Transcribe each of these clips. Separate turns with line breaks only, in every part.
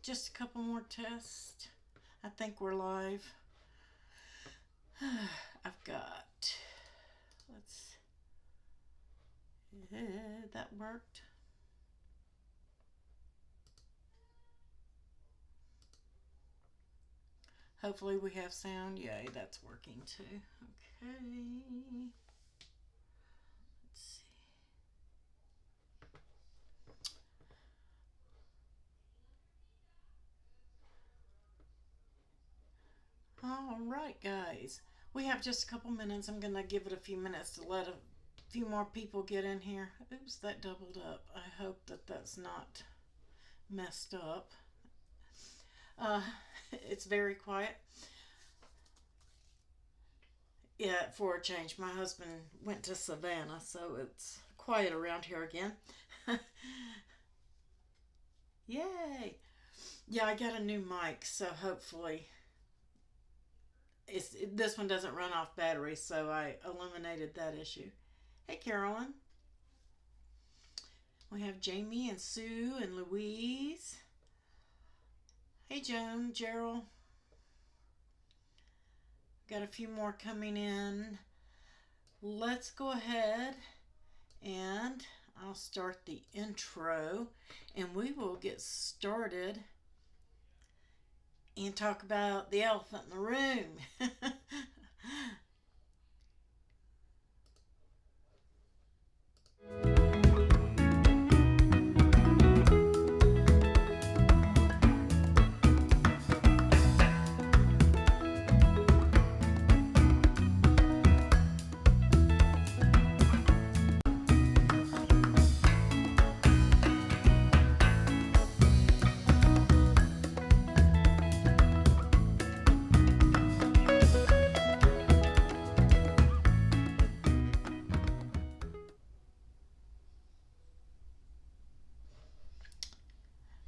Just a couple more tests. I think we're live. I've got, that worked. Hopefully we have sound. Yay, that's working too. Okay. Let's see. All right, guys. We have just a couple minutes. I'm going to give it a few minutes to let a few more people get in here. Oops, that doubled up. I hope that that's not messed up. It's very quiet. Yeah, for a change. My husband went to Savannah, so it's quiet around here again. Yay! Yeah, I got a new mic, so hopefully this one doesn't run off battery, so I eliminated that issue. Hey, Carolyn. We have Jamie and Sue and Louise. Hey, Joan, Gerald. Got a few more coming in. Let's go ahead and I'll start the intro and we will get started and talk about the elephant in the room.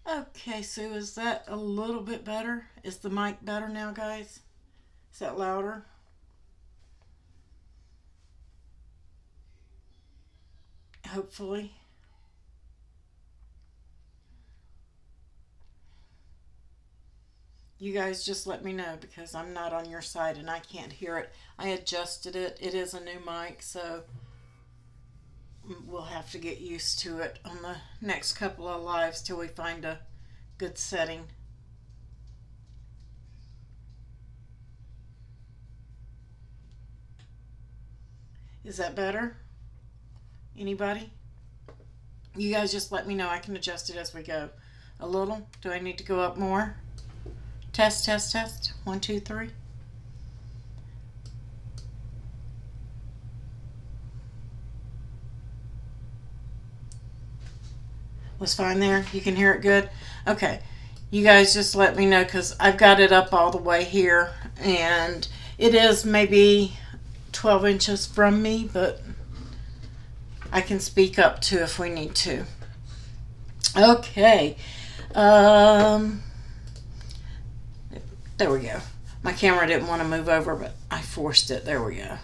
Okay, Sue, is that a little bit better? Is the mic better now, guys? Is that louder? Hopefully. You guys just let me know because I'm not on your side and I can't hear it. I adjusted it. It is a new mic, so we'll have to get used to it on the next couple of lives till we find a good setting. Is that better? Anybody? You guys just let me know. I can adjust it as we go. A little? Do I need to go up more? Test, test, test. 1, 2, 3. Was fine there? You can hear it good? Okay. You guys just let me know because I've got it up all the way here and it is maybe 12 inches from me, but I can speak up too if we need to. Okay. There we go. My camera didn't want to move over, but I forced it. There we go.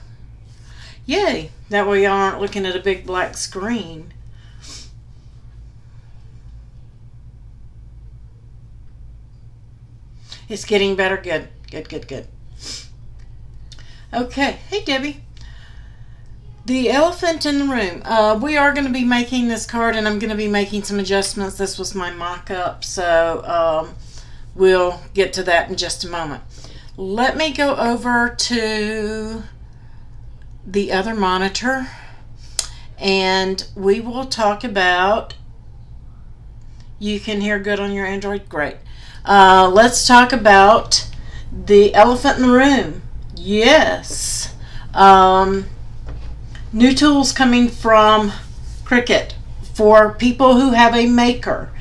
Yay! That way y'all aren't looking at a big black screen. It's getting better. Good. Good, good, good. Okay. Hey, Debbie. The elephant in the room. We are going to be making this card, and I'm going to be making some adjustments. This was my mock-up, so we'll get to that in just a moment. Let me go over to the other monitor, and we will talk about... You can hear good on your Android? Great. Let's talk about the elephant in the room. Yes. New tools coming from Cricut for people who have a maker.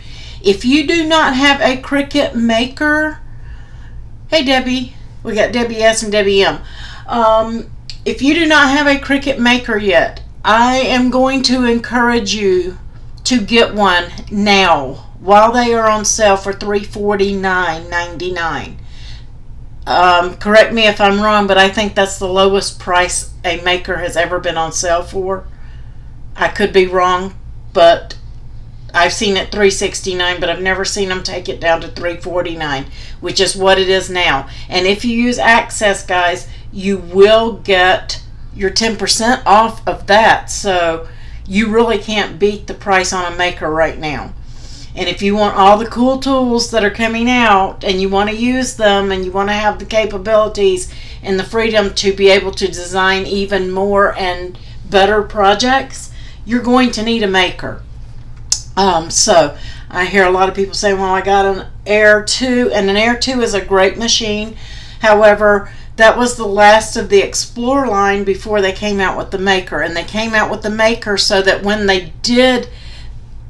If you do not have a Cricut maker, hey Debbie, we got Debbie S and Debbie M. If you do not have a Cricut maker yet, I am going to encourage you to get one now while they are on sale for $349.99. Correct me if I'm wrong, but I think that's the lowest price a maker has ever been on sale for. I could be wrong, but I've seen it $369, but I've never seen them take it down to $349, which is what it is now. And if you use Access, guys, you will get your 10% off of that. So you really can't beat the price on a maker right now. And if you want all the cool tools that are coming out and you want to use them and you want to have the capabilities and the freedom to be able to design even more and better projects, you're going to need a maker. So I hear a lot of people say, well, I got an Air 2, and an Air 2 is a great machine. However, that was the last of the Explorer line before they came out with the maker. And they came out with the maker so that when they did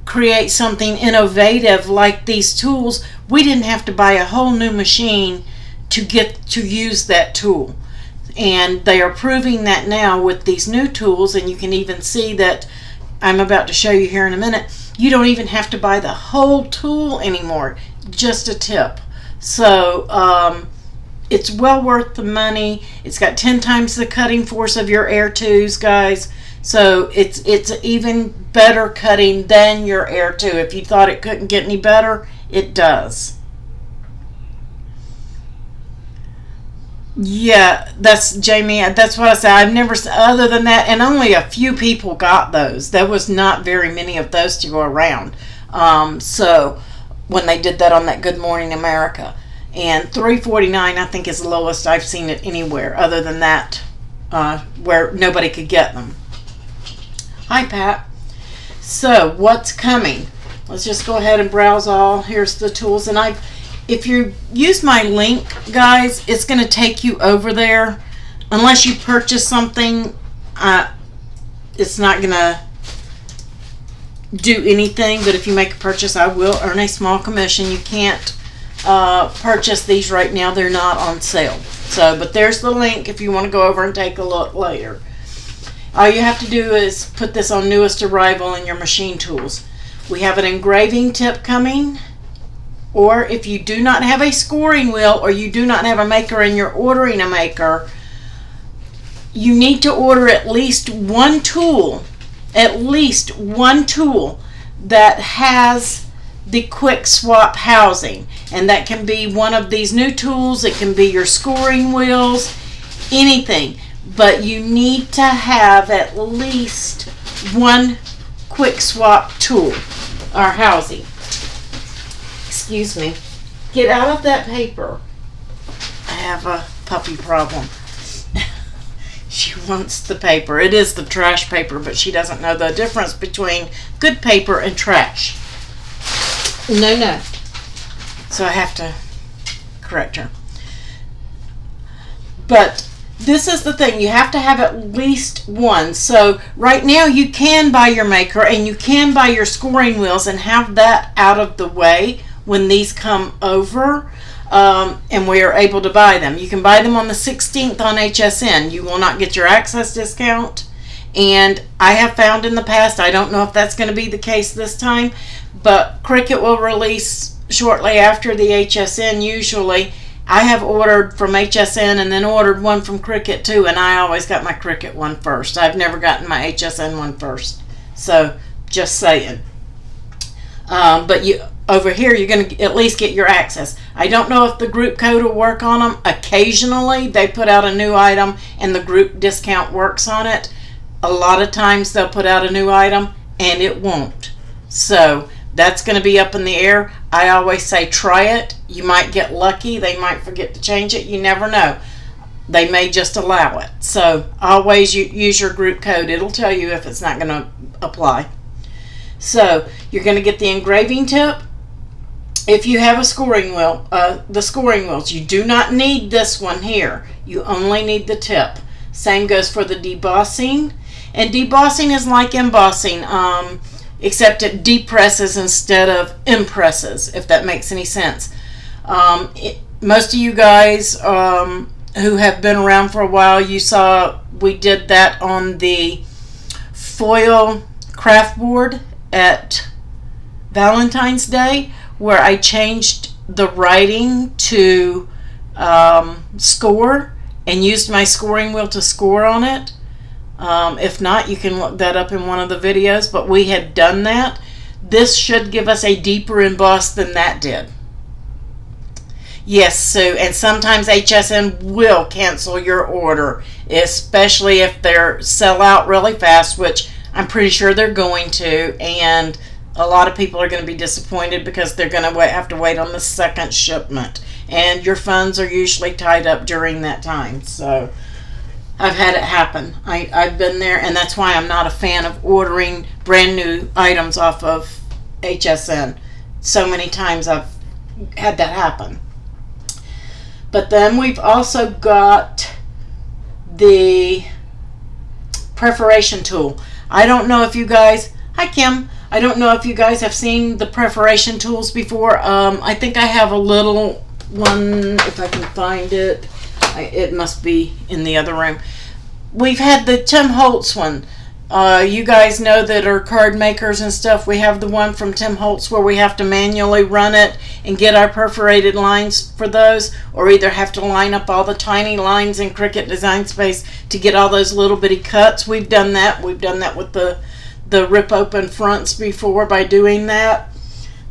create something innovative like these tools, we didn't have to buy a whole new machine to get to use that tool. And they are proving that now with these new tools, and you can even see that I'm about to show you here in a minute. You don't even have to buy the whole tool anymore, just a tip. So it's well worth the money. It's got 10 times the cutting force of your Air 2s, guys. So it's even better cutting than your Air 2. If you thought it couldn't get any better, it does. Yeah, that's Jamie. That's what I said. I've never, other than that, and only a few people got those. There was not very many of those to go around. So when they did that on that Good Morning America, and $349, I think, is the lowest I've seen it anywhere. Other than that, where nobody could get them. Hi, Pat. So what's coming? Let's just go ahead and browse all. Here's the tools, and if you use my link, guys, it's going to take you over there. Unless you purchase something, it's not going to do anything. But if you make a purchase, I will earn a small commission. You can't purchase these right now. They're not on sale. So, but there's the link if you want to go over and take a look later. All you have to do is put this on newest arrival in your machine tools. We have an engraving tip coming. Or if you do not have a scoring wheel, or you do not have a maker and you're ordering a maker, you need to order at least one tool that has the quick swap housing. And that can be one of these new tools. It can be your scoring wheels, anything. But you need to have at least one quick swap tool or housing. Excuse me. Get out of that paper. I have a puppy problem. She wants the paper. It is the trash paper, but she doesn't know the difference between good paper and trash. No. So I have to correct her. But this is the thing. You have to have at least one. So right now you can buy your maker and you can buy your scoring wheels and have that out of the way when these come over, and we are able to buy them. You can buy them on the 16th on HSN. You will not get your Access discount. And I have found in the past, I don't know if that's going to be the case this time, but Cricut will release shortly after the HSN usually. I have ordered from HSN and then ordered one from Cricut too, and I always got my Cricut one first. I've never gotten my HSN one first. So, just saying. But over here, you're going to at least get your Access. I don't know if the group code will work on them. Occasionally, they put out a new item and the group discount works on it. A lot of times, they'll put out a new item and it won't. So, that's going to be up in the air. I always say try it. You might get lucky. They might forget to change it. You never know. They may just allow it. So, always use your group code. It'll tell you if it's not going to apply. So, you're going to get the engraving tip. If you have a scoring wheel, the scoring wheels, you do not need this one here. You only need the tip. Same goes for the debossing. And debossing is like embossing, except it depresses instead of impresses, if that makes any sense. Most of you guys who have been around for a while, you saw we did that on the foil craft board at Valentine's Day, where I changed the writing to score and used my scoring wheel to score on it. If not, you can look that up in one of the videos, but we had done that. This should give us a deeper emboss than that did. Yes, Sue, and sometimes HSN will cancel your order, especially if they're sell out really fast, which I'm pretty sure they're going to, and a lot of people are going to be disappointed because they're going to have to wait on the second shipment, and your funds are usually tied up during that time. So I've had it happen. I've been there, and that's why I'm not a fan of ordering brand new items off of HSN. So many times I've had that happen. But then we've also got the perforation tool. I don't know if you guys, hi Kim, I don't know if you guys have seen the perforation tools before. I think I have a little one, if I can find it. It must be in the other room. We've had the Tim Holtz one. You guys know that are card makers and stuff. We have the one from Tim Holtz where we have to manually run it and get our perforated lines for those, or either have to line up all the tiny lines in Cricut Design Space to get all those little bitty cuts. We've done that. We've done that with the rip open fronts before by doing that.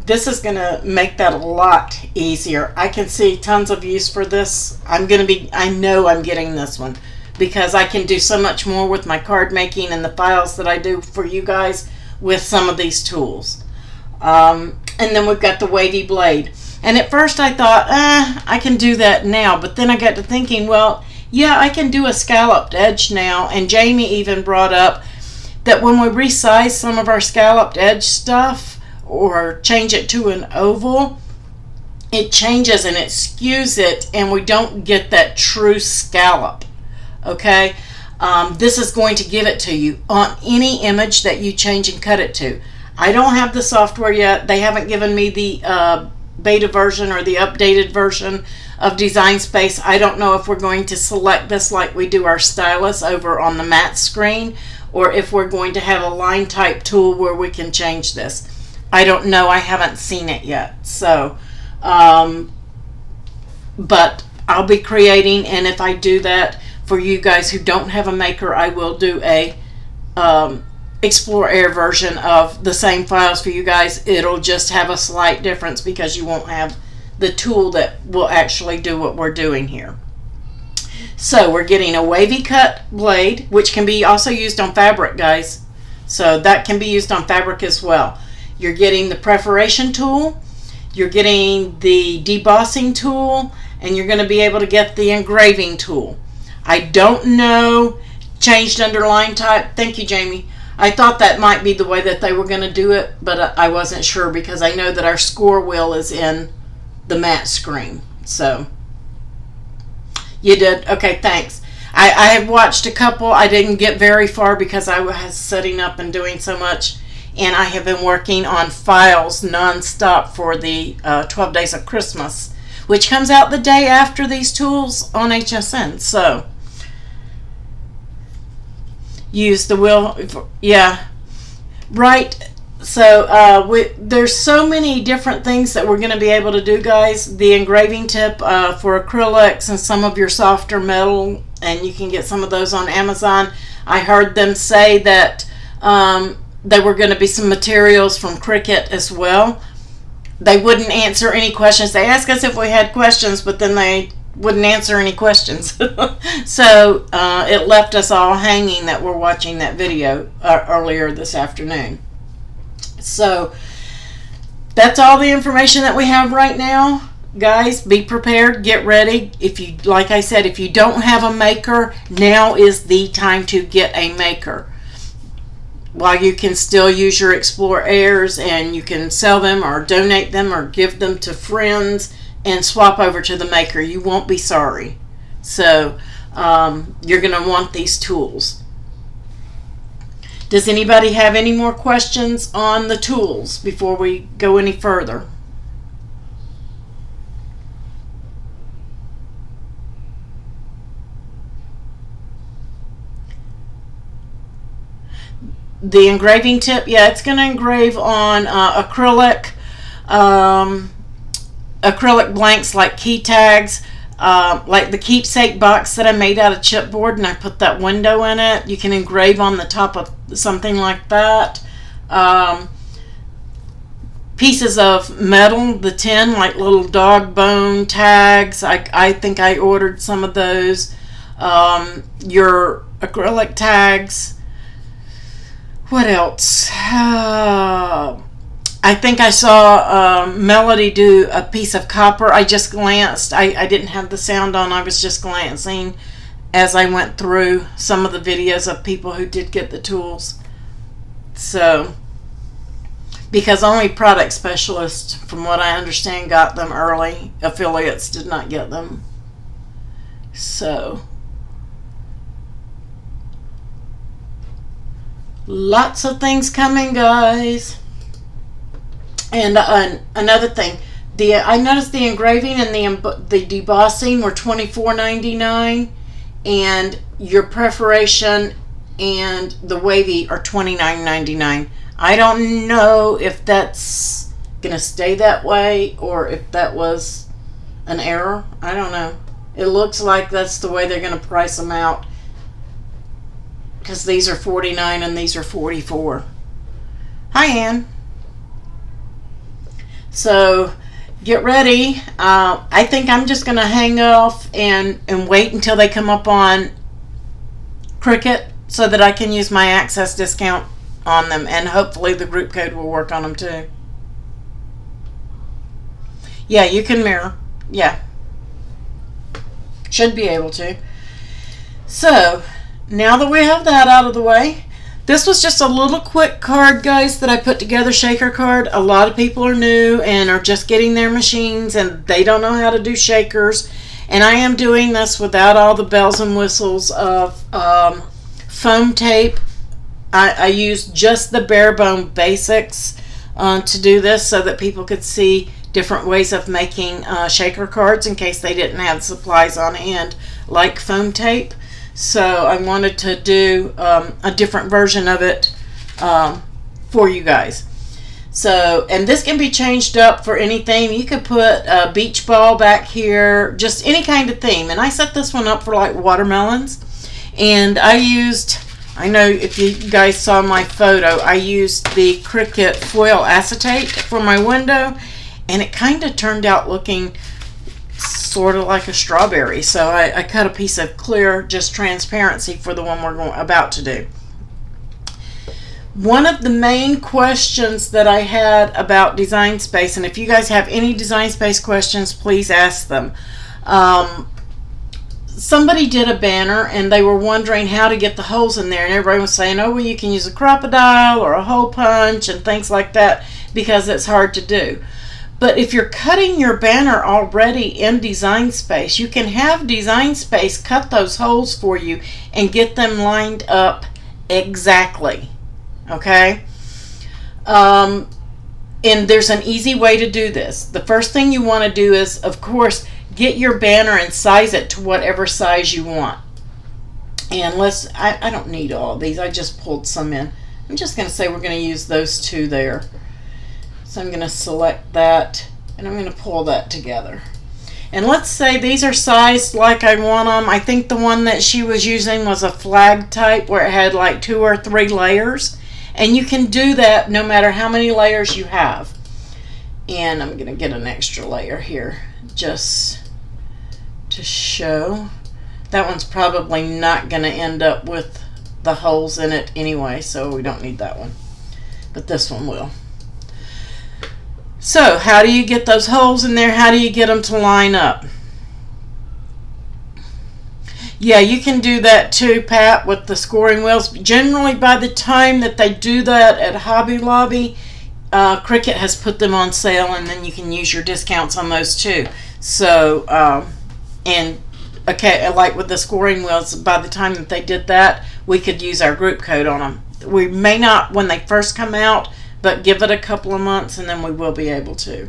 This is going to make that a lot easier. I can see tons of use for this. I know I'm getting this one, because I can do so much more with my card making and the files that I do for you guys with some of these tools. And then we've got the wavy blade. And at first I thought, I can do that now. But then I got to thinking, well, yeah, I can do a scalloped edge now. And Jamie even brought up that when we resize some of our scalloped edge stuff or change it to an oval, it changes and it skews it, and we don't get that true scallop. Okay, this is going to give it to you on any image that you change and cut it to. I don't have the software yet. They haven't given me the beta version or the updated version of Design Space. I don't know if we're going to select this like we do our stylus over on the matte screen, or if we're going to have a line type tool where we can change this. I don't know. I haven't seen it yet. So, but I'll be creating, and if I do that, for you guys who don't have a maker, I will do a Explore Air version of the same files for you guys. It'll just have a slight difference because you won't have the tool that will actually do what we're doing here. So we're getting a wavy cut blade, which can be also used on fabric, guys. So that can be used on fabric as well. You're getting the perforation tool, you're getting the debossing tool, and you're going to be able to get the engraving tool. I don't know, changed underline type. Thank you, Jamie. I thought that might be the way that they were going to do it, but I wasn't sure because I know that our score wheel is in the matte screen. So, you did? Okay, thanks. I have watched a couple. I didn't get very far because I was setting up and doing so much, and I have been working on files nonstop for the 12 Days of Christmas, which comes out the day after these tools on HSN. So, use the wheel. Yeah, right. So, there's so many different things that we're going to be able to do, guys. The engraving tip for acrylics and some of your softer metal, and you can get some of those on Amazon. I heard them say that there were going to be some materials from Cricut as well. They wouldn't answer any questions. They asked us if we had questions, but then they wouldn't answer any questions. So it left us all hanging that we're watching that video earlier this afternoon. So that's all the information that we have right now. Guys, be prepared, get ready. If you, like I said, if you don't have a maker, now is the time to get a maker. While you can still use your Explore Airs, and you can sell them or donate them or give them to friends and swap over to the maker. You won't be sorry. So you're going to want these tools. Does anybody have any more questions on the tools before we go any further? The engraving tip, yeah, it's going to engrave on acrylic blanks like key tags, like the keepsake box that I made out of chipboard, and I put that window in it. You can engrave on the top of something like that. pieces of metal, the tin, like little dog bone tags. I think I ordered some of those. Your acrylic tags. What else? I think I saw Melody do a piece of copper. I just glanced. I didn't have the sound on. I was just glancing as I went through some of the videos of people who did get the tools. So, because only product specialists, from what I understand, got them early. Affiliates did not get them. So, lots of things coming, guys. And another thing, I noticed the engraving and the debossing were $24.99, and your perforation and the wavy are $29.99. I don't know if that's gonna stay that way or if that was an error. I don't know. It looks like that's the way they're gonna price them out, because these are $49 and these are $44. Hi, Ann. So get ready. I think I'm just going to hang off and wait until they come up on Cricut so that I can use my access discount on them, and hopefully the group code will work on them too. Yeah, you can mirror. Yeah. Should be able to. So now that we have that out of the way, this was just a little quick card, guys, that I put together, shaker card. A lot of people are new and are just getting their machines and they don't know how to do shakers. And I am doing this without all the bells and whistles of foam tape. I used just the bare bone basics to do this so that people could see different ways of making shaker cards in case they didn't have supplies on hand like foam tape. So I wanted to do a different version of it for you guys. So, and this can be changed up for anything. You could put a beach ball back here, just any kind of theme. And I set this one up for like watermelons. And I know if you guys saw my photo, I used the Cricut foil acetate for my window. And it kind of turned out looking sort of like a strawberry. So I cut a piece of clear, just transparency for the one we're about to do. One of the main questions that I had about Design Space, and if you guys have any Design Space questions, please ask them. Somebody did a banner and they were wondering how to get the holes in there, and everybody was saying, oh, well, you can use a crocodile or a hole punch and things like that because it's hard to do. But if you're cutting your banner already in Design Space, you can have Design Space cut those holes for you and get them lined up exactly. Okay? And there's an easy way to do this. The first thing you want to do is, of course, get your banner and size it to whatever size you want. And I don't need all of these. I just pulled some in. I'm just going to say we're going to use those two there. So I'm going to select that and I'm going to pull that together. And let's say these are sized like I want them. I think the one that she was using was a flag type where it had like 2 or 3 layers. And you can do that no matter how many layers you have. And I'm going to get an extra layer here just to show. That one's probably not going to end up with the holes in it anyway, so we don't need that one. But this one will. So, how do you get those holes in there? How do you get them to line up? Yeah, you can do that too, Pat, with the scoring wheels. Generally, by the time that they do that at Hobby Lobby, Cricut has put them on sale, and then you can use your discounts on those too. So, okay, like with the scoring wheels, by the time that they did that, we could use our group code on them. We may not when they first come out, but give it a couple of months and then we will be able to.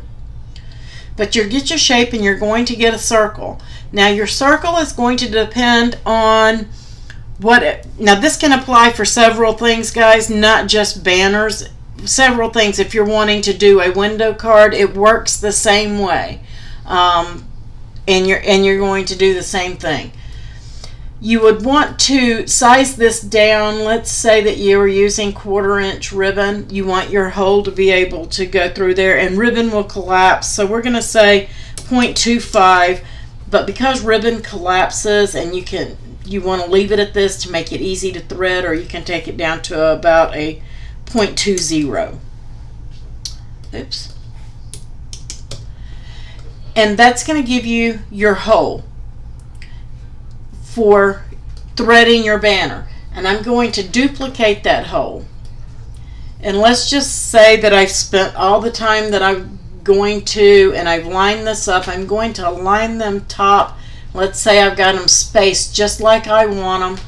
But you get your shape and you're going to get a circle. Now your circle is going to depend on now this can apply for several things, guys, not just banners. Several things. If you're wanting to do a window card, it works the same way. And you're going to do the same thing. You would want to size this down. Let's say that you are using 1/4 inch ribbon. You want your hole to be able to go through there, and ribbon will collapse. So we're going to say 0.25, but because ribbon collapses and you want to leave it at this to make it easy to thread, or you can take it down to about a 0.20. Oops. And that's going to give you your hole for threading your banner. And I'm going to duplicate that hole. And let's just say that I've spent all the time that I'm going to, and I've lined this up. I'm going to align them top. Let's say I've got them spaced just like I want them.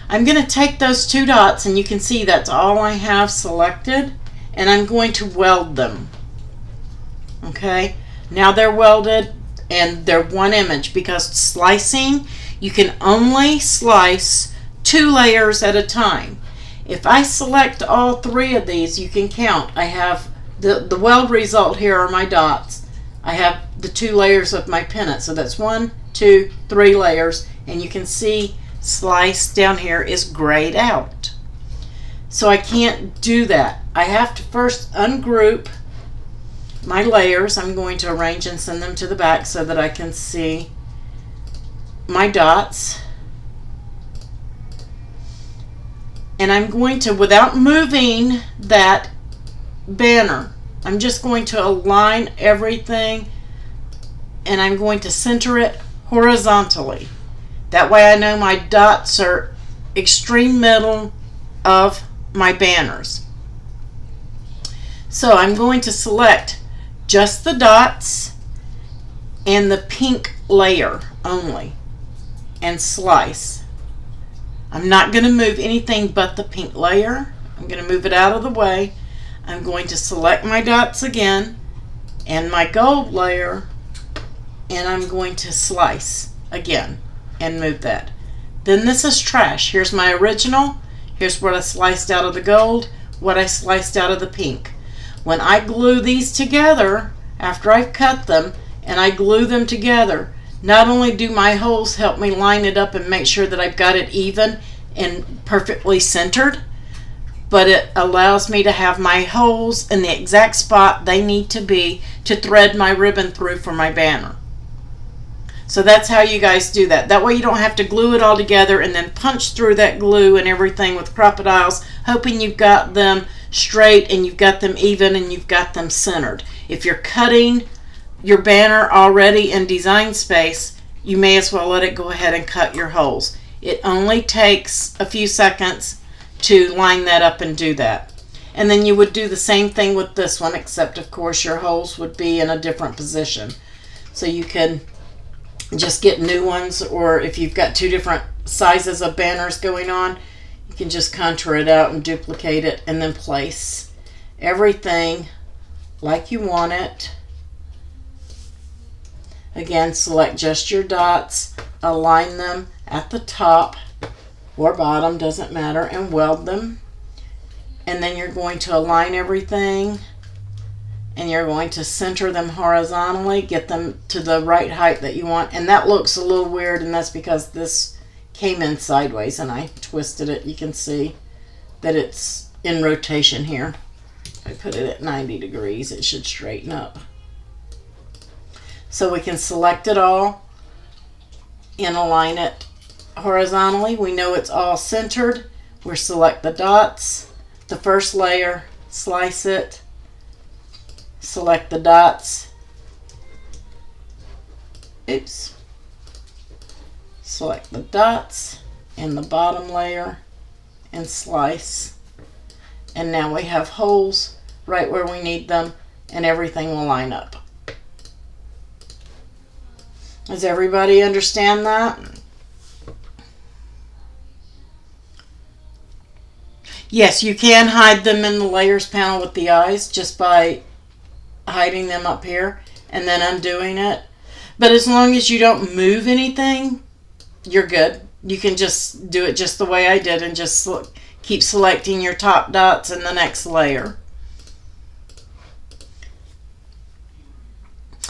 I'm going to take those 2 dots, and you can see that's all I have selected, and I'm going to weld them. Okay, now they're welded and they're one image, because slicing, you can only slice 2 layers at a time. If I select all 3 of these, you can count. I have the weld result here are my dots. I have the 2 layers of my pennant, so that's 1, 2, 3 layers, and you can see slice down here is grayed out. So I can't do that. I have to first ungroup my layers. I'm going to arrange and send them to the back so that I can see my dots. And I'm going to, without moving that banner, I'm just going to align everything, and I'm going to center it horizontally. That way I know my dots are extreme middle of my banners. So I'm going to select just the dots and the pink layer only and slice. I'm not going to move anything but the pink layer. I'm going to move it out of the way. I'm going to select my dots again and my gold layer, and I'm going to slice again and move that. Then this is trash. Here's my original. Here's what I sliced out of the gold, what I sliced out of the pink. When I glue these together, after I've cut them and I glue them together, not only do my holes help me line it up and make sure that I've got it even and perfectly centered, but it allows me to have my holes in the exact spot they need to be to thread my ribbon through for my banner. So that's how you guys do that. That way you don't have to glue it all together and then punch through that glue and everything with crocodiles, hoping you've got them straight and you've got them even and you've got them centered. If you're cutting your banner already in Design Space, you may as well let it go ahead and cut your holes. It only takes a few seconds to line that up and do that. And then you would do the same thing with this one, except of course your holes would be in a different position. So you can just get new ones, or if you've got 2 different sizes of banners going on, you can just contour it out and duplicate it and then place everything like you want it. Again, select just your dots, align them at the top or bottom, doesn't matter, and weld them. And then you're going to align everything, and you're going to center them horizontally, get them to the right height that you want. And that looks a little weird, and that's because this came in sideways and I twisted it. You can see that it's in rotation here. If I put it at 90 degrees, it should straighten up. So we can select it all and align it horizontally. We know it's all centered. We'll select the dots, the first layer, slice it, select the dots, select the dots in the bottom layer and slice. And now we have holes right where we need them, and everything will line up. Does everybody understand that? Yes, you can hide them in the layers panel with the eyes just by hiding them up here and then undoing it. But as long as you don't move anything, you're good. You can just do it just the way I did and just keep selecting your top dots in the next layer.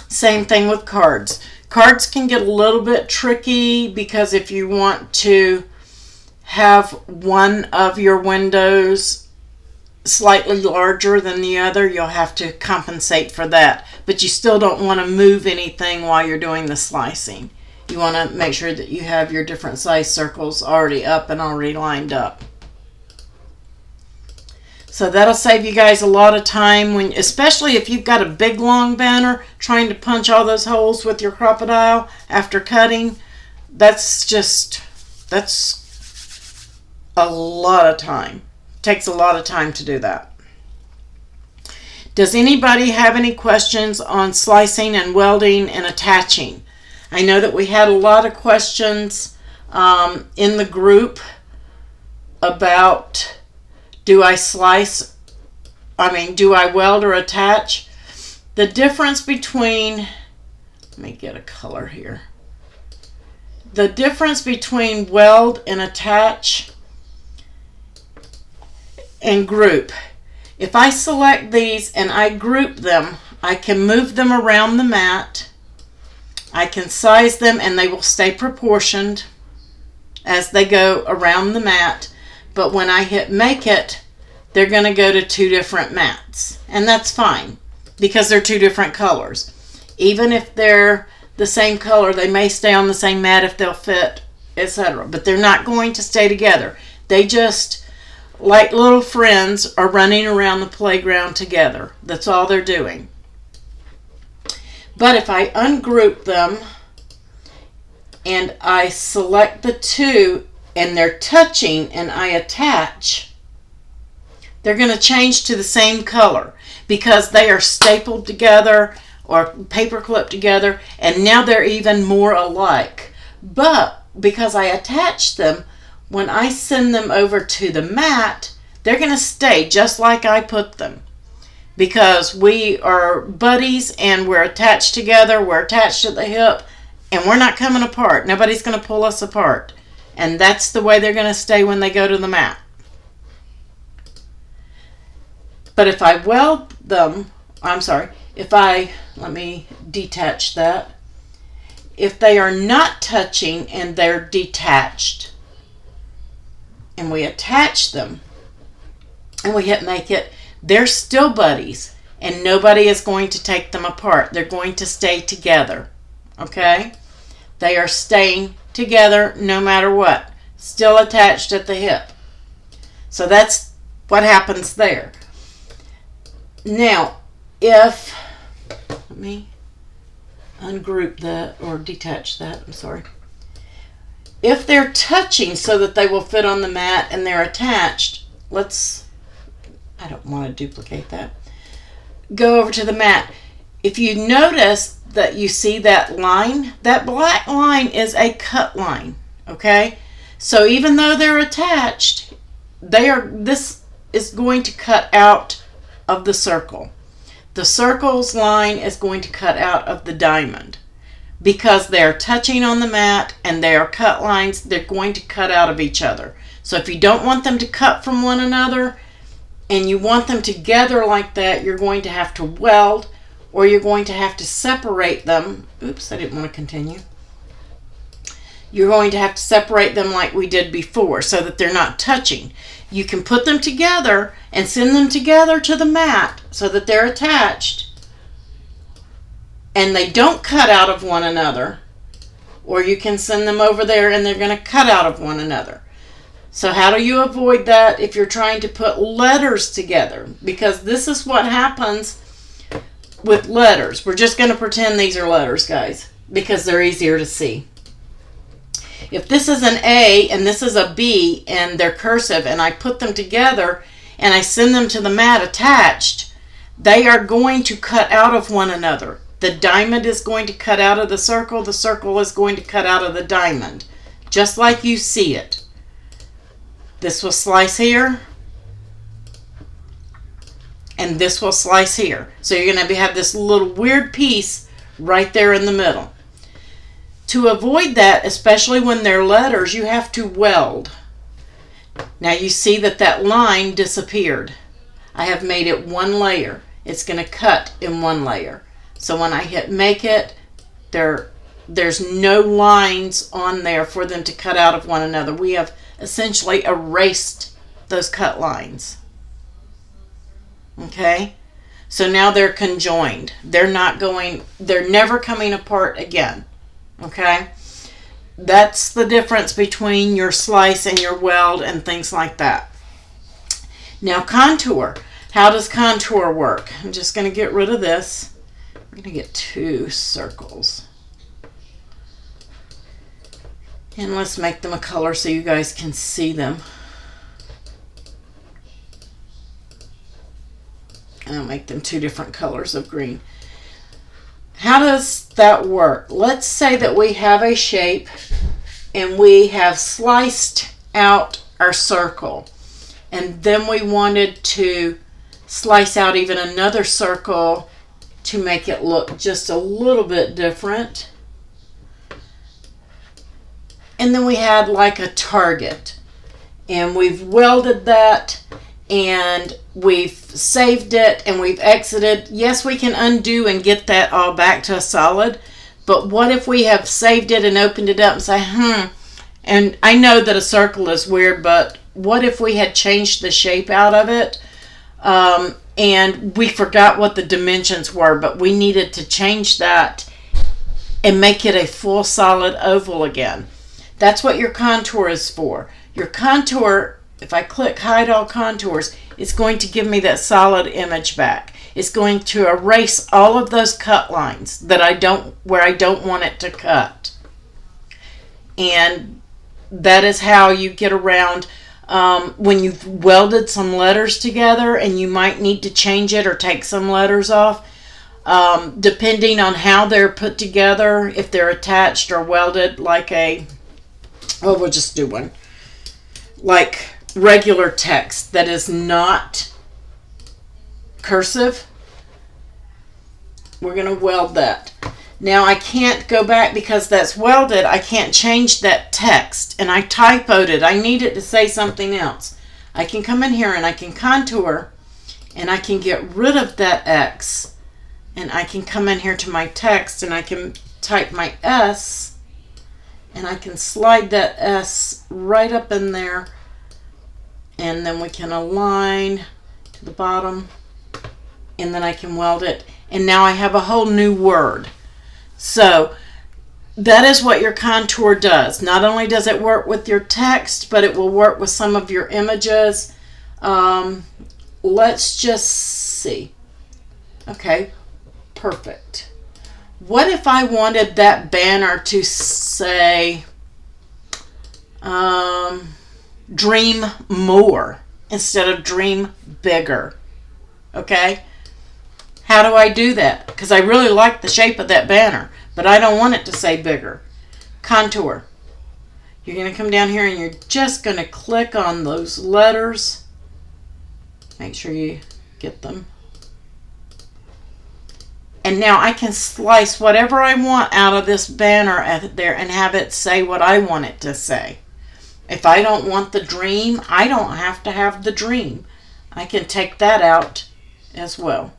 Same thing with cards. Cards can get a little bit tricky because if you want to have one of your windows slightly larger than the other, you'll have to compensate for that. But you still don't want to move anything while you're doing the slicing. You want to make sure that you have your different size circles already up and already lined up. So that'll save you guys a lot of time, when, especially if you've got a big long banner trying to punch all those holes with your crocodile after cutting. That's a lot of time. It takes a lot of time to do that. Does anybody have any questions on slicing and welding and attaching? I know that we had a lot of questions in the group about, do I weld or attach? The difference between, let me get a color here. The difference between weld and attach and group. If I select these and I group them, I can move them around the mat. I can size them and they will stay proportioned as they go around the mat. But when I hit make it, they're going to go to two different mats. And that's fine because they're two different colors. Even if they're the same color, they may stay on the same mat if they'll fit, etc. But they're not going to stay together. They just, like little friends, are running around the playground together. That's all they're doing. But if I ungroup them and I select the two and they're touching and I attach, they're going to change to the same color because they are stapled together or paper clipped together, and now they're even more alike. But because I attach them, when I send them over to the mat, they're going to stay just like I put them because we are buddies and we're attached together, we're attached at the hip, and we're not coming apart. Nobody's going to pull us apart. And that's the way they're going to stay when they go to the mat. But if I weld them, let me detach that. If they are not touching and they're detached, and we attach them, and we hit make it, they're still buddies, and nobody is going to take them apart. They're going to stay together, okay? They are staying together no matter what, still attached at the hip. So that's what happens there. Now, let me ungroup that or detach that, I'm sorry. If they're touching so that they will fit on the mat and they're attached, I don't want to duplicate that. Go over to the mat. If you notice that you see that line, that black line is a cut line, okay? So even though they're attached, this is going to cut out of the circle. The circle's line is going to cut out of the diamond. Because they're touching on the mat and they are cut lines, they're going to cut out of each other. So if you don't want them to cut from one another and you want them together like that, you're going to have to weld, or you're going to have to separate them. Oops, I didn't want to continue. You're going to have to separate them like we did before so that they're not touching. You can put them together and send them together to the mat so that they're attached and they don't cut out of one another, or you can send them over there and they're going to cut out of one another. So how do you avoid that if you're trying to put letters together? Because this is what happens with letters. We're just going to pretend these are letters, guys, because they're easier to see. If this is an A and this is a B and they're cursive and I put them together and I send them to the mat attached, they are going to cut out of one another. The diamond is going to cut out of the circle is going to cut out of the diamond, just like you see it. This will slice here, and this will slice here. So you're going to have this little weird piece right there in the middle. To avoid that, especially when they're letters, you have to weld. Now you see that line disappeared. I have made it one layer. It's going to cut in one layer. So when I hit make it, they're there's no lines on there for them to cut out of one another. We have essentially erased those cut lines. Okay? So now they're conjoined. They're never coming apart again. Okay? That's the difference between your slice and your weld and things like that. Now contour. How does contour work? I'm just going to get rid of this. We're going to get 2 circles. And let's make them a color so you guys can see them. And I'll make them 2 different colors of green. How does that work? Let's say that we have a shape and we have sliced out our circle. And then we wanted to slice out even another circle to make it look just a little bit different. And then we had like a target. And we've welded that and we've saved it and we've exited. Yes, we can undo and get that all back to a solid. But what if we have saved it and opened it up and say, and I know that a circle is weird, but what if we had changed the shape out of it and we forgot what the dimensions were, but we needed to change that and make it a full solid oval again. That's what your contour is for. Your contour, if I click hide all contours, it's going to give me that solid image back. It's going to erase all of those cut lines that where I don't want it to cut. And that is how you get around when you've welded some letters together and you might need to change it or take some letters off. Depending on how they're put together, if they're attached or welded like we'll just do one. Like regular text that is not cursive, we're going to weld that. Now I can't go back because that's welded. I can't change that text and I typoed it. I need it to say something else. I can come in here and I can contour and I can get rid of that X and I can come in here to my text and I can type my S and I can slide that S right up in there, and then we can align to the bottom, and then I can weld it, and now I have a whole new word. So that is what your contour does. Not only does it work with your text, but it will work with some of your images. Let's just see. Okay, perfect. What if I wanted that banner to say dream more instead of dream bigger? Okay? How do I do that? Because I really like the shape of that banner, but I don't want it to say bigger. Contour. You're going to come down here and you're just going to click on those letters. Make sure you get them. And now I can slice whatever I want out of this banner there and have it say what I want it to say. If I don't want the dream, I don't have to have the dream. I can take that out as well.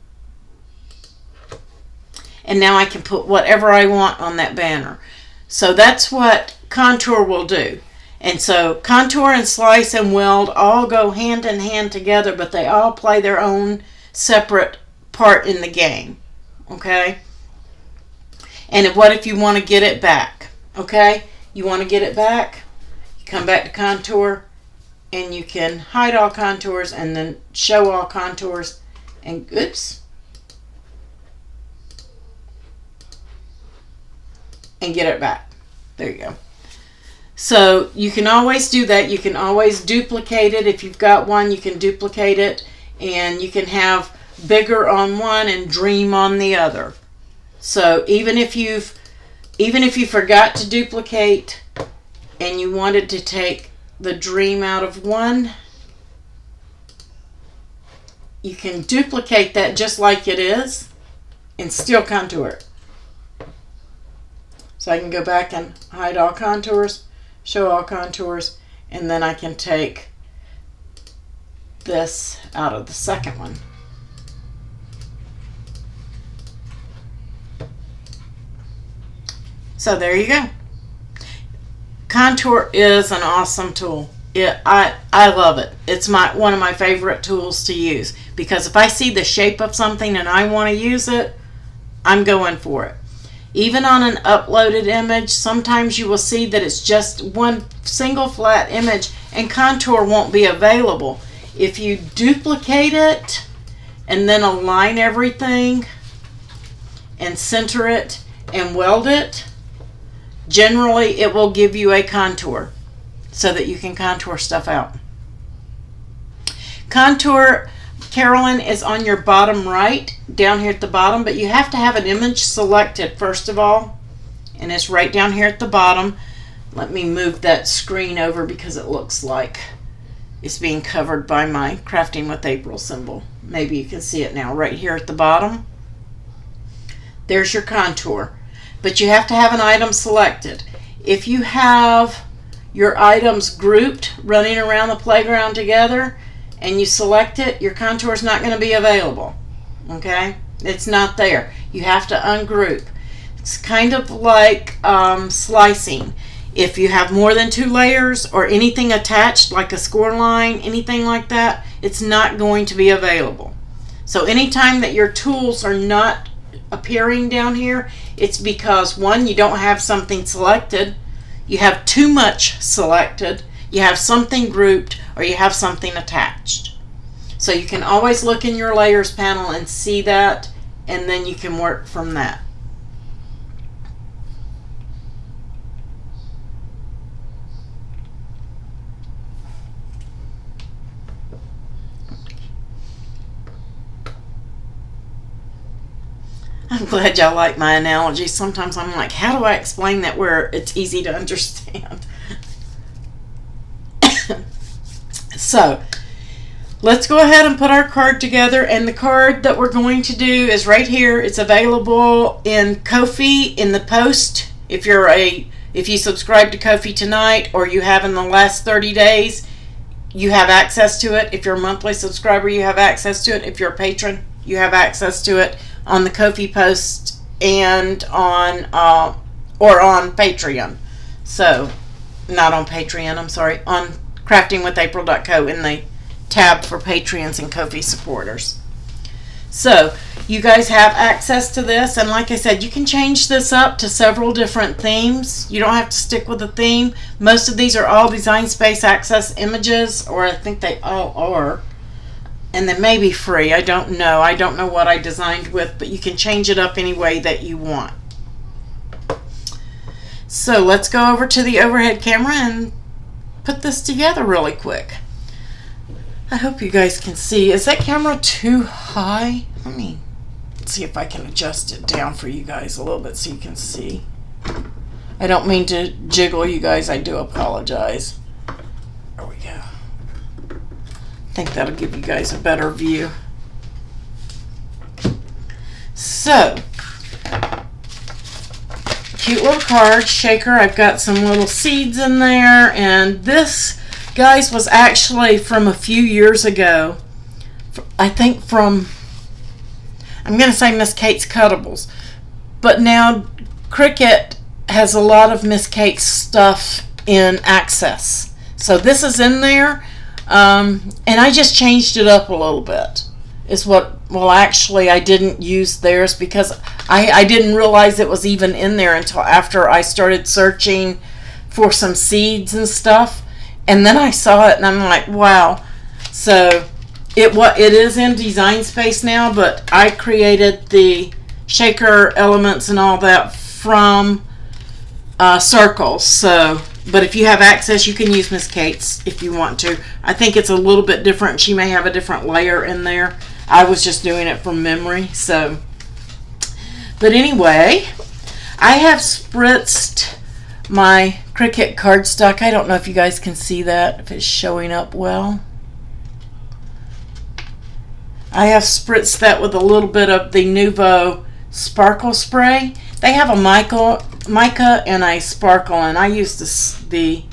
And now I can put whatever I want on that banner. So that's what contour will do. And so contour and slice and weld all go hand in hand together, but they all play their own separate part in the game. Okay? And what if you want to get it back? Okay? You want to get it back? You come back to contour and you can hide all contours and then show all contours and oops. And get it back. There you go. So you can always do that. You can always duplicate it. If you've got one, you can duplicate it and you can have bigger on one and dream on the other. So even if you forgot to duplicate and you wanted to take the dream out of one, you can duplicate that just like it is and still contour it. So I can go back and hide all contours, show all contours, and then I can take this out of the second one. So there you go. Contour is an awesome tool. I love it. It's one of my favorite tools to use, because if I see the shape of something and I want to use it, I'm going for it. Even on an uploaded image, sometimes you will see that it's just one single flat image and contour won't be available. If you duplicate it and then align everything and center it and weld it, generally it will give you a contour so that you can contour stuff out. Contour, Carolyn, is on your bottom right, down here at the bottom, but you have to have an image selected first of all, and it's right down here at the bottom. Let me move that screen over because it looks like it's being covered by my Crafting with April symbol. Maybe you can see it now, right here at the bottom. There's your contour, but you have to have an item selected. If you have your items grouped, running around the playground together, and you select it, your contour is not going to be available. Okay? It's not there. You have to ungroup. It's kind of like slicing. If you have more than 2 layers or anything attached, like a score line, anything like that, it's not going to be available. So anytime that your tools are not appearing down here, it's because, one, you don't have something selected, you have too much selected, you have something grouped, or you have something attached. So you can always look in your layers panel and see that, and then you can work from that. I'm glad y'all like my analogy. Sometimes I'm like, how do I explain that where it's easy to understand? So let's go ahead and put our card together, and the card that we're going to do is right here. It's available in Ko-fi in the post. If you subscribe to Ko-fi tonight, or you have in the last 30 days, you have access to it. If you're a monthly subscriber, you have access to it. If you're a patron, you have access to it on the Ko-fi post and on Patreon. So not on Patreon, I'm sorry, on craftingwithapril.co in the tab for Patreons and Ko-fi supporters. So you guys have access to this, and like I said, you can change this up to several different themes. You don't have to stick with a theme. Most of these are all Design Space Access images, or I think they all are, and they may be free. I don't know what I designed with, but you can change it up any way that you want. So let's go over to the overhead camera and put this together really quick. I hope you guys can see. Is that camera too high? Let me see if I can adjust it down for you guys a little bit so you can see. I don't mean to jiggle you guys. I do apologize. There we go. I think that'll give you guys a better view. So, cute little card shaker. I've got some little seeds in there, and this, guys, was actually from a few years ago. I think from, I'm going to say Miss Kate's Cuttables, but now Cricut has a lot of Miss Kate's stuff in Access. So this is in there, and I just changed it up a little bit. Well, actually, I didn't use theirs because I didn't realize it was even in there until after I started searching for some seeds and stuff. And then I saw it, and I'm like, wow. So it is in Design Space now, but I created the shaker elements and all that from circles. So, but if you have access, you can use Miss Kate's if you want to. I think it's a little bit different. She may have a different layer in there. I was just doing it from memory. So, but anyway, I have spritzed my Cricut cardstock. I don't know if you guys can see that, if it's showing up well. I have spritzed that with a little bit of the Nuvo sparkle spray. They have a mica and a sparkle, and I use I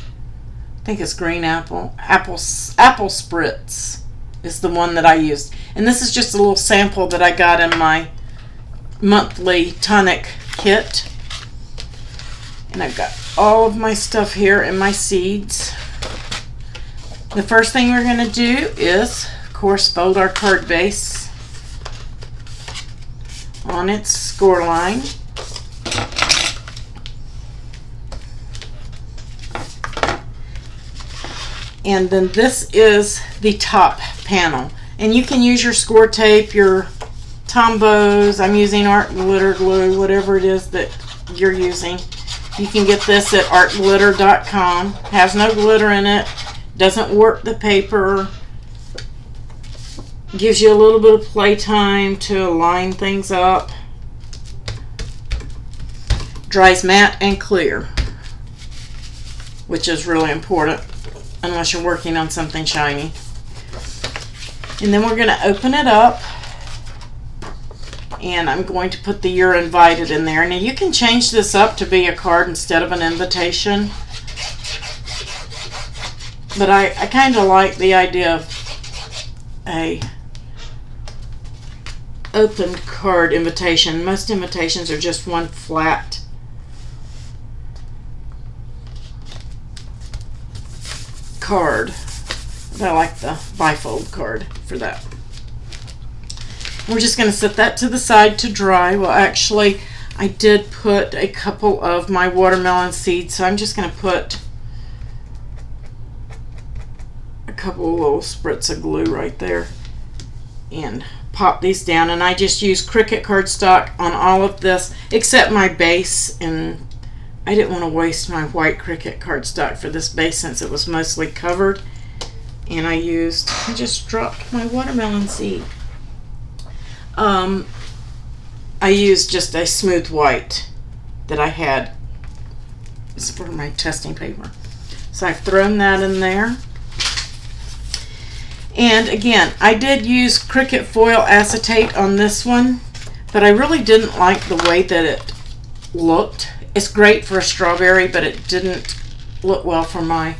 think it's green apple spritz is the one that I used. And this is just a little sample that I got in my monthly tonic kit. And I've got all of my stuff here and my seeds. The first thing we're going to do is, of course, fold our card base on its score line. And then this is the top panel. And you can use your score tape, your Tombows. I'm using art glitter glue, whatever it is that you're using. You can get this at artglitter.com. Has no glitter in it. Doesn't warp the paper. Gives you a little bit of playtime to line things up. Dries matte and clear, which is really important unless you're working on something shiny. And then we're going to open it up, and I'm going to put the "You're Invited" in there. Now you can change this up to be a card instead of an invitation, but I kind of like the idea of a opened card invitation. Most invitations are just one flat card. I like the bifold card for that. We're just going to set that to the side to dry. Well, actually, I did put a couple of my watermelon seeds, so I'm just going to put a couple of little spritz of glue right there and pop these down. And I just use Cricut cardstock on all of this except my base, and I didn't want to waste my white Cricut cardstock for this base since it was mostly covered. And I just dropped my watermelon seed. I used just a smooth white that I had. It's for my testing paper. So I've thrown that in there. And again, I did use Cricut foil acetate on this one, but I really didn't like the way that it looked. It's great for a strawberry, but it didn't look well for my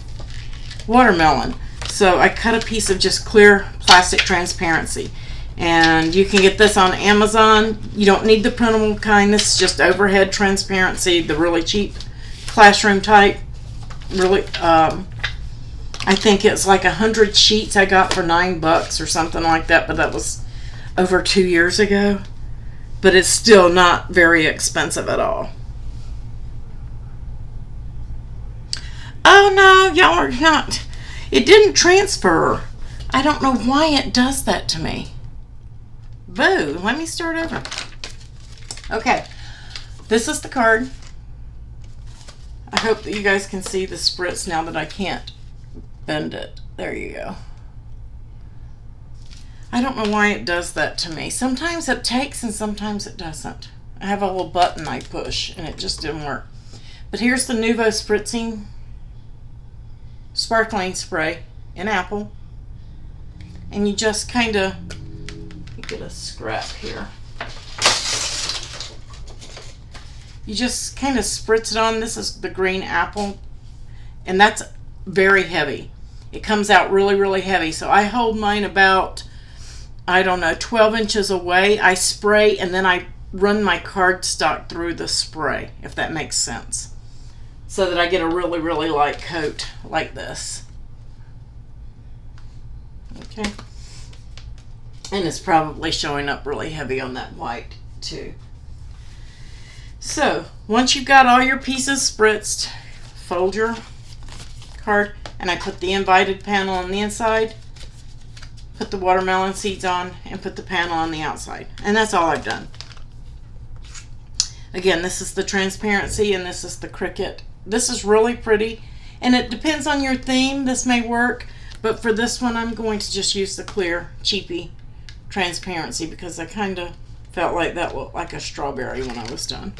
watermelon. So I cut a piece of just clear plastic transparency. And you can get this on Amazon. You don't need the printable kind. This is just overhead transparency, the really cheap classroom type. Really, I think it's like 100 sheets I got for $9 or something like that, but that was over 2 years ago. But it's still not very expensive at all. Oh no, y'all are not. It didn't transfer. I don't know why it does that to me. Boo, let me start over. Okay, this is the card. I hope that you guys can see the spritz now that I can't bend it. There you go. I don't know why it does that to me. Sometimes it takes and sometimes it doesn't. I have a little button I push and it just didn't work. But here's the Nuvo Spritzing Sparkling Spray in Apple. And you just kind of get a scrap here. You just kind of spritz it on. This is the green apple, and that's very heavy. It comes out really, really heavy. So I hold mine about, I don't know, 12 inches away. I spray and then I run my cardstock through the spray, if that makes sense, so that I get a really, really light coat like this. Okay. And it's probably showing up really heavy on that white too. So once you've got all your pieces spritzed, fold your card, and I put the invited panel on the inside, put the watermelon seeds on, and put the panel on the outside. And that's all I've done. Again, this is the transparency and this is the Cricut. This is really pretty, and it depends on your theme. This may work, but for this one I'm going to just use the clear cheapy transparency because I kind of felt like that looked like a strawberry when I was done.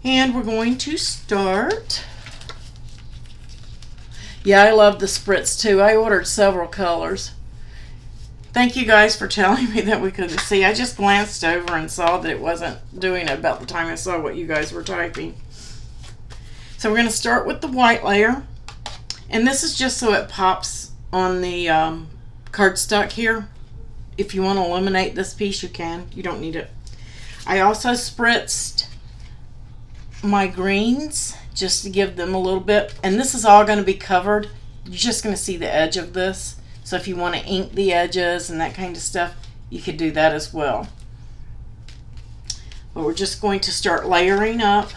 And we're going to start. Yeah, I love the spritz too. I ordered several colors. Thank you guys for telling me that we couldn't see. I just glanced over and saw that it wasn't doing it about the time I saw what you guys were typing. So we're going to start with the white layer. And this is just so it pops on the cardstock here. If you want to eliminate this piece, you can. You don't need it. I also spritzed my greens just to give them a little bit. And this is all going to be covered. You're just going to see the edge of this. So if you want to ink the edges and that kind of stuff, you could do that as well. But we're just going to start layering up.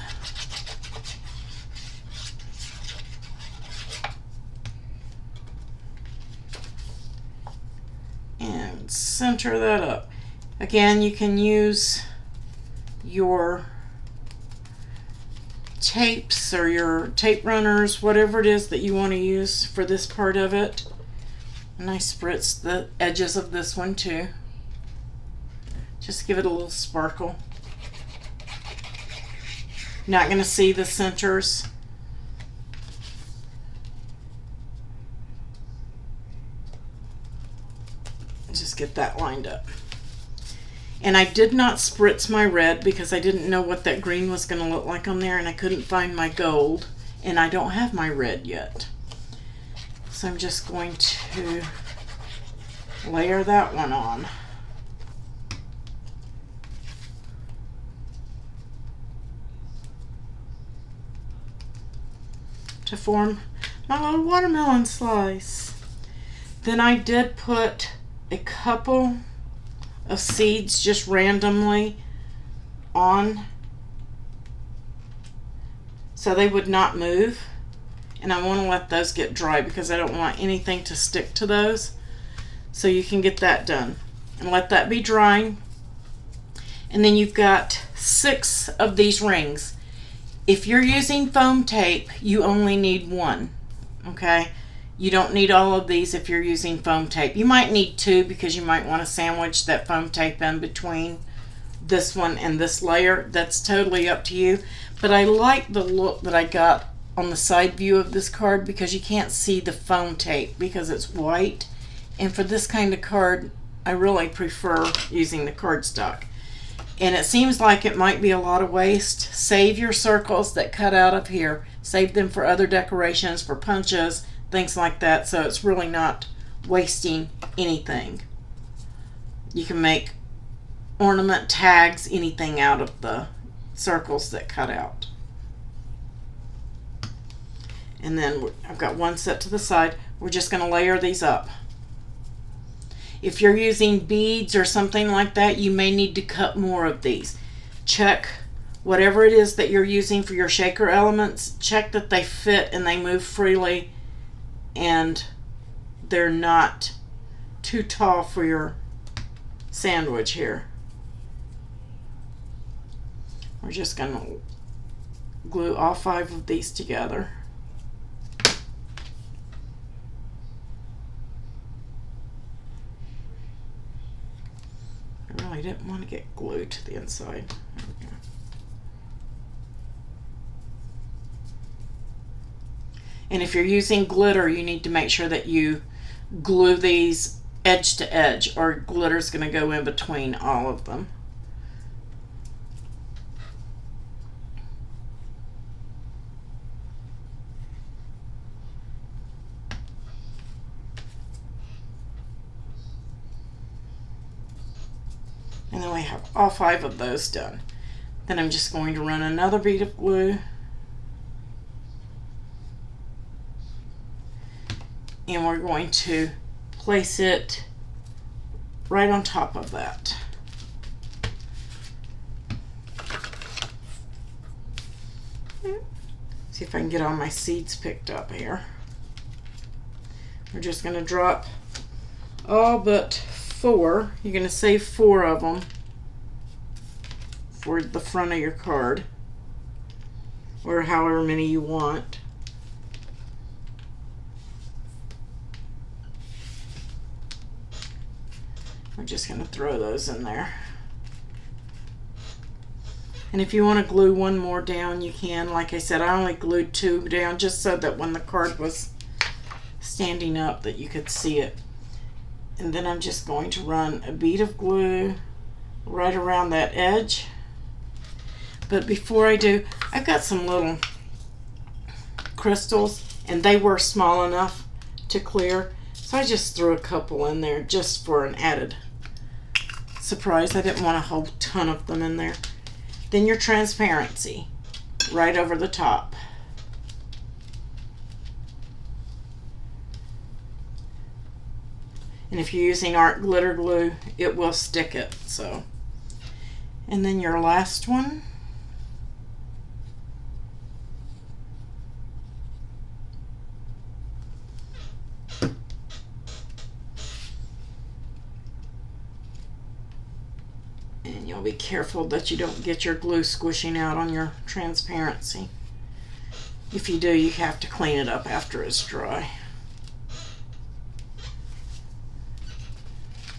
And center that up. Again, you can use your tapes or your tape runners, whatever it is that you want to use for this part of it. And I spritz the edges of this one too. Just give it a little sparkle. You're not going to see the centers. Just get that lined up. And I did not spritz my red because I didn't know what that green was going to look like on there, and I couldn't find my gold, and I don't have my red yet. So I'm just going to layer that one on. To form my little watermelon slice. Then I did put a couple of seeds just randomly on so they would not move, and I want to let those get dry because I don't want anything to stick to those. So you can get that done and let that be drying. And then you've got 6 of these rings. If you're using foam tape, you only need 1, okay? You don't need all of these if you're using foam tape. You might need 2 because you might want to sandwich that foam tape in between this one and this layer. That's totally up to you. But I like the look that I got on the side view of this card because you can't see the foam tape because it's white. And for this kind of card, I really prefer using the cardstock. And it seems like it might be a lot of waste. Save your circles that cut out of here. Save them for other decorations, for punches, things like that, so it's really not wasting anything. You can make ornament tags, anything out of the circles that cut out. And then I've got one set to the side. We're just going to layer these up. If you're using beads or something like that, you may need to cut more of these. Check whatever it is that you're using for your shaker elements. Check that they fit and they move freely and they're not too tall for your sandwich here. We're just going to glue all 5 of these together. I really didn't want to get glue to the inside. There we go. And if you're using glitter, you need to make sure that you glue these edge to edge, or glitter's going to go in between all of them. And then we have all 5 of those done. Then I'm just going to run another bead of glue. And we're going to place it right on top of that. See if I can get all my seeds picked up here. We're just going to drop all but 4. You're going to save 4 of them for the front of your card, or however many you want. I'm just going to throw those in there. And if you want to glue one more down, you can. Like I said, I only glued 2 down just so that when the card was standing up that you could see it. And then I'm just going to run a bead of glue right around that edge. But before I do, I've got some little crystals, and they were small enough to clear. So I just threw a couple in there just for an added surprise. I didn't want a whole ton of them in there. Then your transparency. right over the top. And if you're using art glitter glue, it will stick it. So, and then your last one. And you'll be careful that you don't get your glue squishing out on your transparency. If you do, you have to clean it up after it's dry.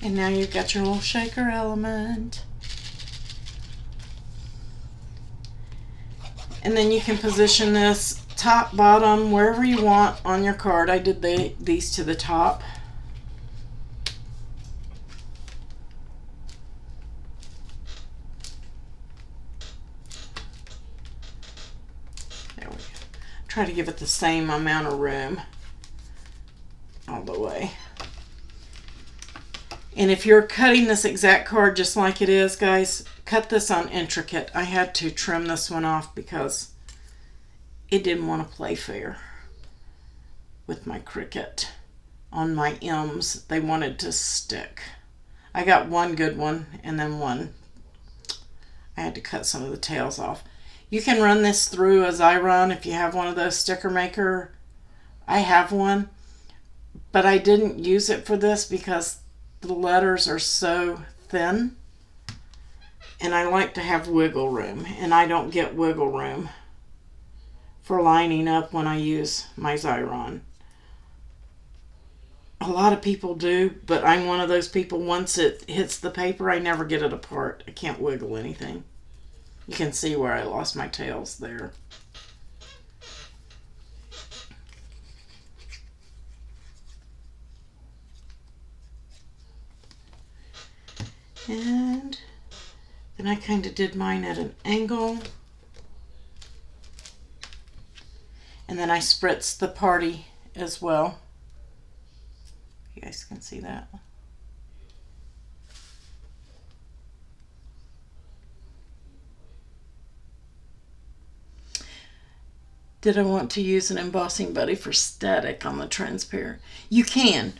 And now you've got your little shaker element. And then you can position this top, bottom, wherever you want on your card. I did these to the top. There we go. Try to give it the same amount of room all the way. And if you're cutting this exact card just like it is, guys, cut this on intricate. I had to trim this one off because it didn't want to play fair with my Cricut on my M's. They wanted to stick. I got one good one and then one. I had to cut some of the tails off. You can run this through as I run if you have one of those sticker maker. I have one, but I didn't use it for this because the letters are so thin and I like to have wiggle room, and I don't get wiggle room for lining up when I use my Xyron. A lot of people do, but I'm one of those people, once it hits the paper, I never get it apart. I can't wiggle anything. You can see where I lost my tails there. And then I kind of did mine at an angle. And then I spritzed the party as well. You guys can see that. Did I want to use an embossing buddy for static on the transparent? You can.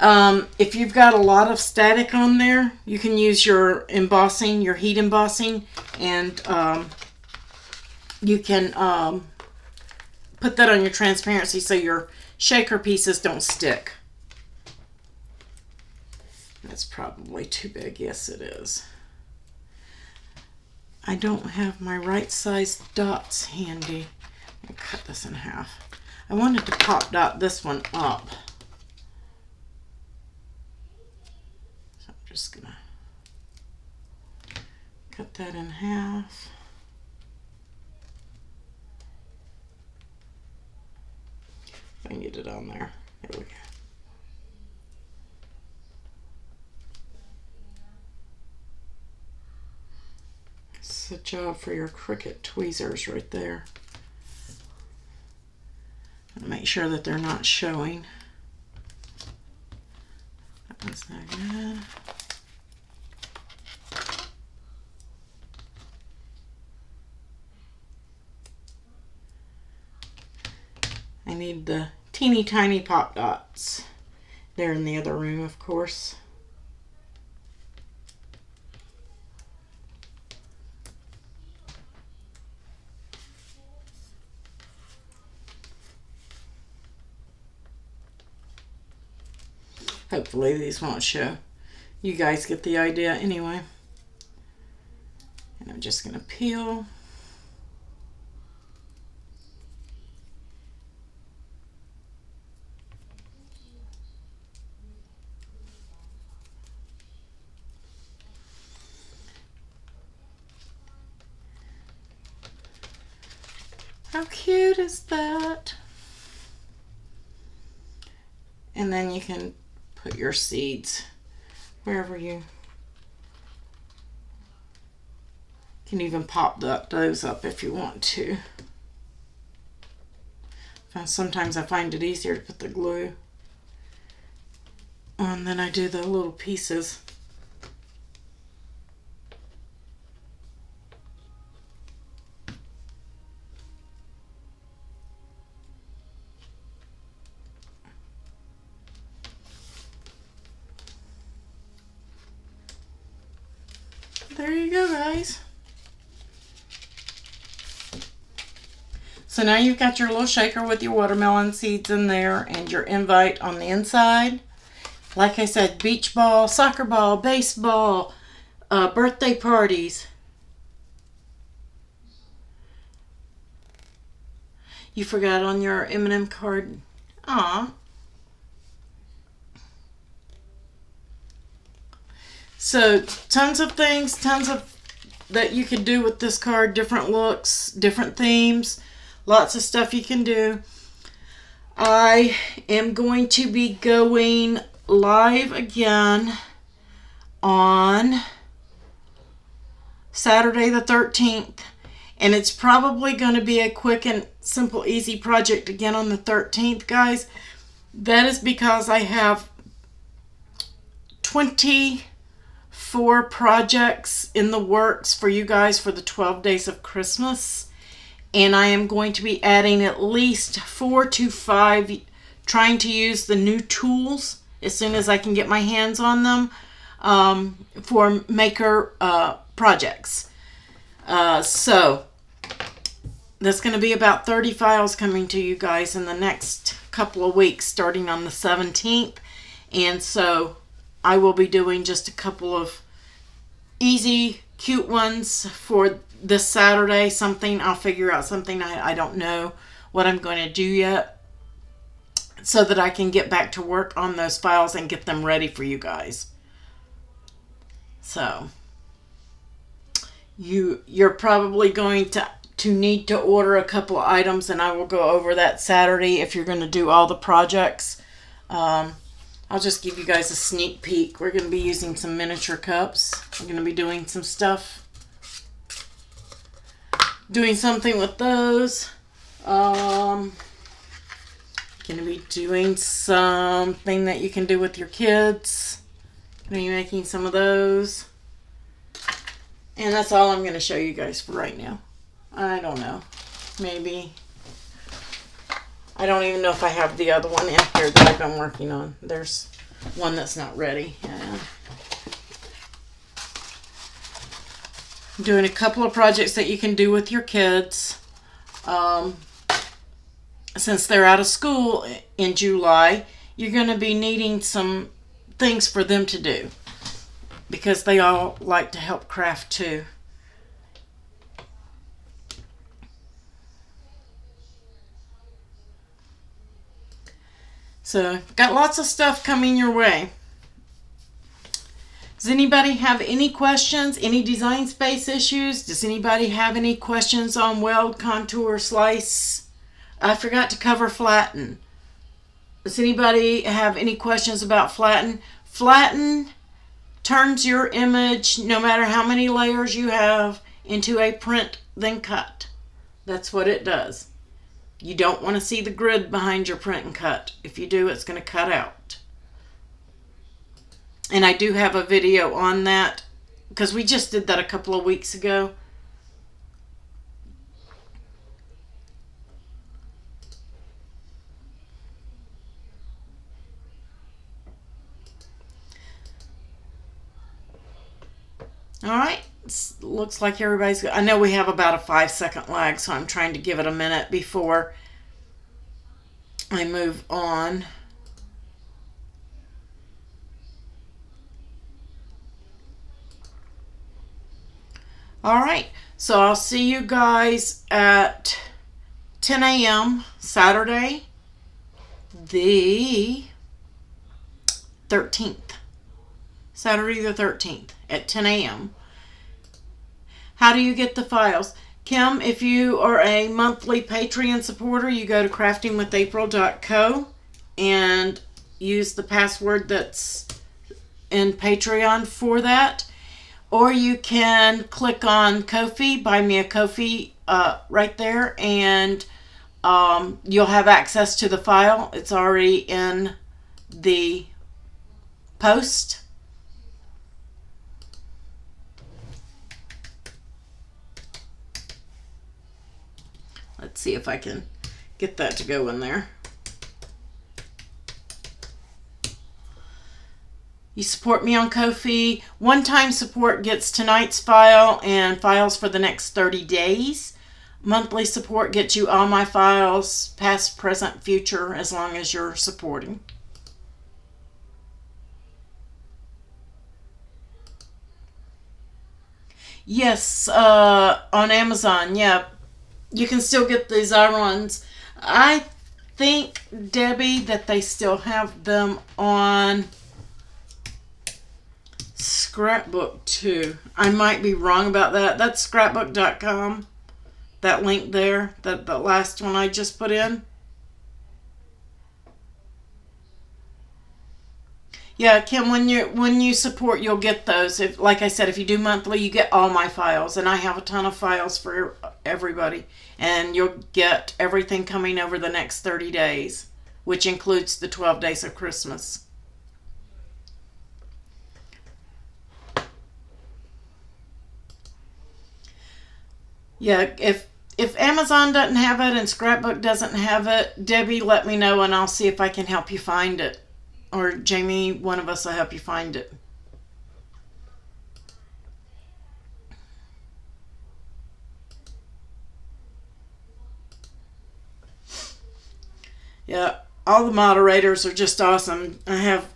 If you've got a lot of static on there, you can use your embossing, your heat embossing, and you can put that on your transparency so your shaker pieces don't stick. That's probably too big. Yes, it is. I don't have my right size dots handy. I'll cut this in half. I wanted to pop dot this one up. So I'm just gonna cut that in half. If I can get it on there. There we go. It's a job for your Cricut tweezers right there. Make sure that they're not showing. That one's not good. I need the teeny tiny pop dots. They're in the other room, of course. Hopefully these won't show. You guys get the idea anyway. And I'm just going to peel. How cute is that? And then you can put your seeds wherever you can. Even pop those up if you want to. Sometimes I find it easier to put the glue on than I do the little pieces. there you go, guys. So now you've got your little shaker with your watermelon seeds in there and your invite on the inside. Like I said, beach ball, soccer ball, baseball, birthday parties. You forgot on your M&M card. Aw. So tons of things, tons of that you can do with this card. Different looks, different themes. Lots of stuff you can do. I am going to be going live again on Saturday the 13th. And it's probably going to be a quick and simple, easy project again on the 13th, guys. That is because I have 24 projects in the works for you guys for the 12 days of Christmas. And I am going to be adding at least 4 to 5, trying to use the new tools as soon as I can get my hands on them for maker projects. So that's going to be about 30 files coming to you guys in the next couple of weeks, starting on the 17th. And so I will be doing just a couple of easy, cute ones for this Saturday. Something, I'll figure out something. I don't know what I'm going to do yet, so that I can get back to work on those files and get them ready for you guys. So you're probably going to need to order a couple of items, and I will go over that Saturday if you're going to do all the projects. I'll just give you guys a sneak peek. We're going to be using some miniature cups. We're going to be doing some stuff. Doing something with those. Going to be doing something that you can do with your kids. Going to be making some of those. And that's all I'm going to show you guys for right now. I don't know. Maybe. I don't even know if I have the other one in here that I've been working on. There's one that's not ready. Yeah. I'm doing a couple of projects that you can do with your kids. Since they're out of school in July, you're going to be needing some things for them to do, because they all like to help craft too. So, got lots of stuff coming your way. Does anybody have any questions? Any design space issues? Does anybody have any questions on weld, contour, slice? I forgot to cover flatten. Does anybody have any questions about flatten? Flatten turns your image, no matter how many layers you have, into a print then cut. That's what it does. You don't want to see the grid behind your print and cut. If you do, it's going to cut out. And I do have a video on that, because we just did that a couple of weeks ago. All right. Looks like everybody's good. I know we have about a 5-second lag, so I'm trying to give it a minute before I move on. All right, so I'll see you guys at 10 a.m. Saturday, the 13th. Saturday the 13th at 10 a.m. How do you get the files? Kim, if you are a monthly Patreon supporter, you go to craftingwithapril.co and use the password that's in Patreon for that. Or you can click on Ko-fi, buy me a Ko-fi right there, and you'll have access to the file. It's already in the post. Let's see if I can get that to go in there. You support me on Ko-fi. One-time support gets tonight's file and files for the next 30 days. Monthly support gets you all my files, past, present, future, as long as you're supporting. Yes, on Amazon, yeah. You can still get these irons. I think, Debbie, that they still have them on Scrapbook too. I might be wrong about that. That's scrapbook.com. That link there, the last one I just put in. Yeah, Kim, when you support, you'll get those. If, like I said, if you do monthly, you get all my files, and I have a ton of files for everybody, and you'll get everything coming over the next 30 days, which includes the 12 days of Christmas. Yeah, if Amazon doesn't have it and Scrapbook doesn't have it, Debbie, let me know and I'll see if I can help you find it. Or Jamie, one of us will help you find it. Yeah, all the moderators are just awesome. I have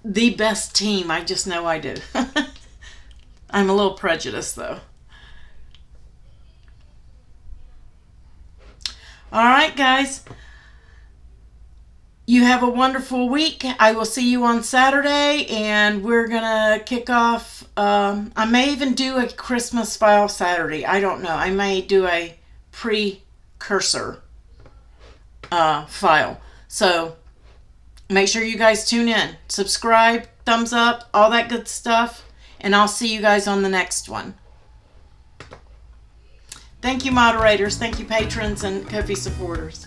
the best team. I just know I do. I'm a little prejudiced though. All right, guys. You have a wonderful week. I will see you on Saturday, and we're going to kick off. I may even do a Christmas file Saturday. I don't know. I may do a precursor file. So make sure you guys tune in. Subscribe, thumbs up, all that good stuff. And I'll see you guys on the next one. Thank you, moderators. Thank you, patrons and Ko-fi supporters.